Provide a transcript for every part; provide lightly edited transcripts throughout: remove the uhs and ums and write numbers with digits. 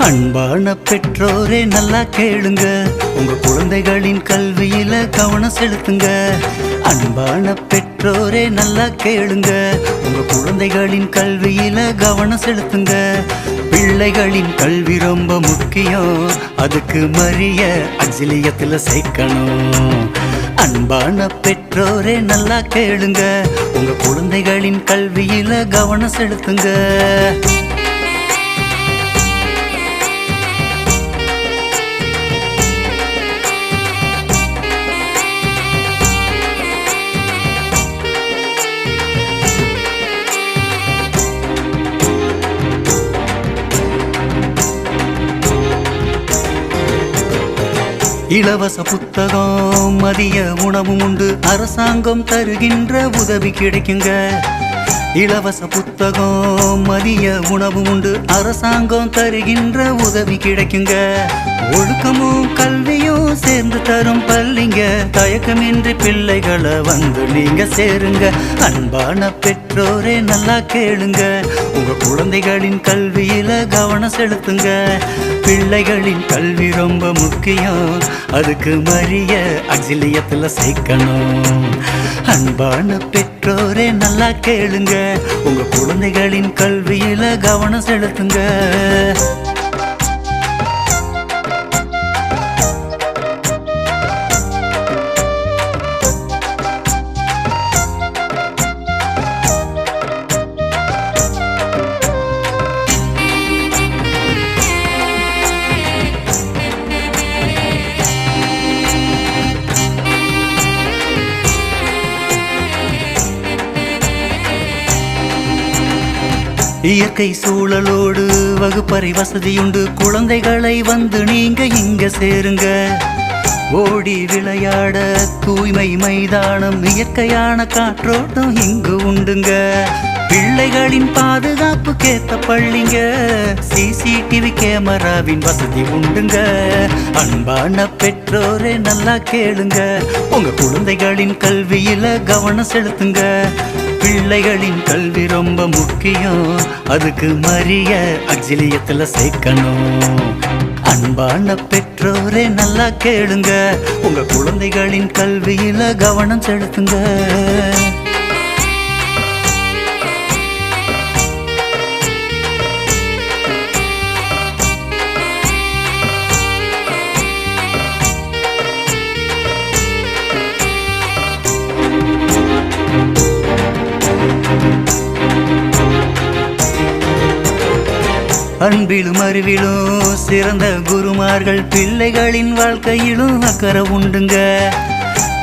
அன்பான பெற்றோரே நல்லா கேளுங்க, உங்க குழந்தைகளின் கல்வியில கவனம் செலுத்துங்க. அன்பான பெற்றோரே நல்லா கேளுங்க, உங்க குழந்தைகளின் கல்வியில கவனம் செலுத்துங்க. பிள்ளைகளின் கல்வி ரொம்ப முக்கியம், அதுக்கு மரிய அக்ஸிலியத்துல சேர்க்கணும். அன்பான பெற்றோரே நல்லா கேளுங்க, உங்க குழந்தைகளின் கல்வியில கவனம் செலுத்துங்க. இலவச புத்தகம், மதிய உணவும் உண்டு, அரசாங்கம் தருகின்ற உதவி கிடைக்குங்க. இலவச புத்தகம், மதிய உணவும் உண்டு, அரசாங்கம் தருகின்ற உதவி கிடைக்குங்க. ஒழுக்கமும் கல்வியும் சேர்ந்து தரும் பள்ளிங்க, தயக்கமின்றி பிள்ளைகளை வந்து நீங்க சேருங்க. அன்பான பெற்றோரே நல்லா கேளுங்க, உங்க குழந்தைகளின் கல்வியில கவனம் செலுத்துங்க. பிள்ளைகளின் கல்வி ரொம்ப முக்கியம், அதுக்கு மரிய அக்ஸிலியத்துல சேர்க்கணும். அன்பான பெற்றோரே நல்லா கேளுங்க, உங்க குழந்தைகளின் கல்வியில கவனம் செலுத்துங்க. இயற்கை சூழலோடு வகுப்பறை வசதியுண்டு, குழந்தைகளை வந்து நீங்க இங்க சேருங்க. ஓடி விளையாட தூய்மை மைதானம், இயற்கையான காற்றோட்டம் இங்கு உண்டுங்க. பிள்ளைகளின் பாதுகாப்பு கேத்த பள்ளிங்க, சிசிடிவி கேமராவின் வசதி உண்டுங்க. அன்பான பெற்றோரே நல்லா கேளுங்க, உங்க குழந்தைகளின் கல்வியில கவனம் செலுத்துங்க. பிள்ளைகளின் கல்வி ரொம்ப முக்கியம், அதுக்கு மரிய அக்ஸிலியத்துல சேர்க்கணும். அன்பான பெற்றோரே நல்லா கேளுங்க, உங்க குழந்தைகளின் கல்வியில கவனம் செலுத்துங்க. அன்பிலும் அறிவிலும் சிறந்த குருமார்கள், பிள்ளைகளின் வாழ்க்கையிலும் அக்கறை உண்டுங்க.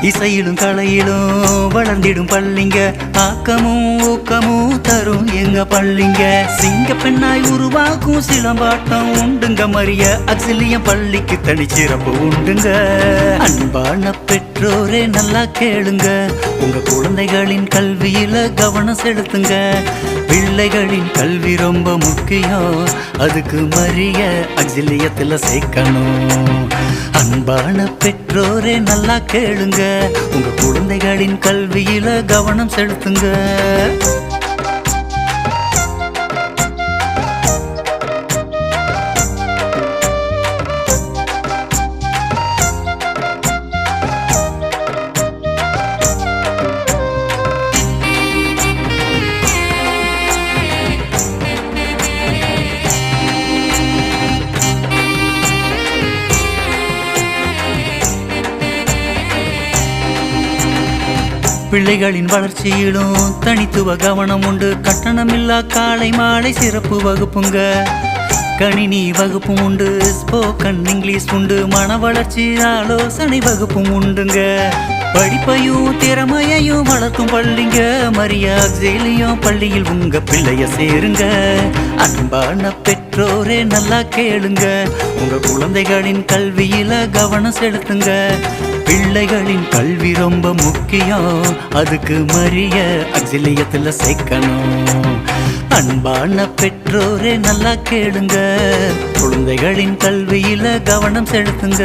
இசையிலும் கலையிலும் வளர்ந்திடும் பள்ளிங்க, ஆக்கமும் ஊக்கமும் தரும் எங்க பள்ளிங்க. சிங்க பெண்ணாய் உருவாக்கும் சிலம்பாட்டம் உண்டுங்க, மரிய அக்ஸிலியம் பள்ளிக்கு தனிச்சிறப்பு உண்டுங்க. அன்பான பெற்றோரே நல்லா கேளுங்க, உங்க குழந்தைகளின் கல்வியில கவனம் செலுத்துங்க. பிள்ளைகளின் கல்வி ரொம்ப முக்கியம், அதுக்கு மரிய அக்ஸிலியத்துல சேர்க்கணும். அன்பான பெற்றோரே நல்லா கேளுங்க, உங்க குழந்தைகளின் கல்வியில கவனம் செலுத்துங்க. பிள்ளைகளின் வளர்ச்சியிலும் தனித்துவ கவனம் உண்டு, கட்டணமில்லா காலை மாலை சிறப்பு வகுப்புங்க. கணினி வகுப்பும் உண்டு, ஸ்போக்கன் இங்கிலீஷ் உண்டு, மன வளர்ச்சி ஆலோசனை வகுப்பும் உண்டுங்க. படிப்பையும் திறமையையும் வளர்க்கும் பள்ளிங்க, மரிய அக்ஸிலியம் பள்ளியில் உங்க பிள்ளைய சேருங்க. அன்பான பெற்றோரே நல்லா கேளுங்க, உங்க குழந்தைகளின் கல்வியில கவனம் செலுத்துங்க. பிள்ளைகளின் கல்வி ரொம்ப முக்கியம், அதுக்கு மரிய அக்ஸிலியத்துல சேர்க்கணும். அன்பான பெற்றோரே நல்லா கேளுங்க, குழந்தைகளின் கல்வியில கவனம் செலுத்துங்க.